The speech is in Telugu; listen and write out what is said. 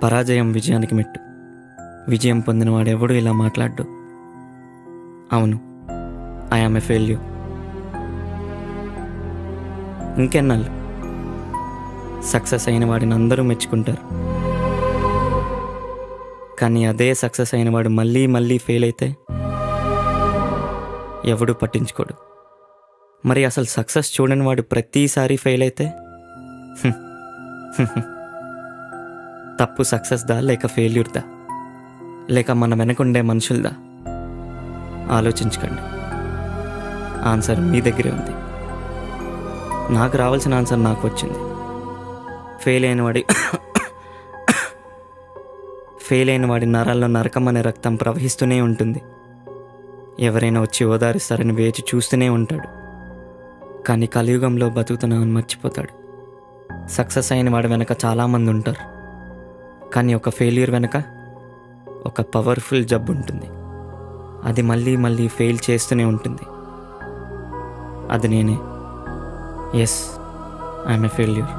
పరాజయం విజయానికి మెట్టు. విజయం పొందినవాడు ఎవడూ ఇలా మాట్లాడ్డు. అవును, ఐ యామ్ ఎ ఫెయిల్యూర్. ఇంకెన్నాళ్ళు సక్సెస్ అయిన వాడిని అందరూ మెచ్చుకుంటారు, కానీ అదే సక్సెస్ అయిన వాడు మళ్ళీ మళ్ళీ ఫెయిల్ అయితే ఎవడూ పట్టించుకోడు. మరి అసలు సక్సెస్ చూడని వాడు ప్రతిసారి ఫెయిల్ అయితే తప్పు సక్సెస్దా లేక ఫెయిల్యూర్దా లేక మన వెనకుండే మనుషులదా? ఆలోచించకండి, ఆన్సర్ మీ దగ్గరే ఉంది. నాకు రావాల్సిన ఆన్సర్ నాకు వచ్చింది. ఫెయిల్ అయిన వాడి నరాల్లో నరకం అనే రక్తం ప్రవహిస్తూనే ఉంటుంది. ఎవరైనా వచ్చి ఓదారిస్తారని వేచి చూస్తూనే ఉంటాడు, కానీ కలియుగంలో బతుకుతున్నామని మర్చిపోతాడు. సక్సెస్ అయిన వాడి వెనక చాలామంది ఉంటారు, కానీ ఒక ఫెయిల్యూర్ వెనక ఒక పవర్ఫుల్ జబ్బు ఉంటుంది. అది మళ్ళీ మళ్ళీ ఫెయిల్ చేస్తూనే ఉంటుంది. అది నేనే. Yes, I'm a failure.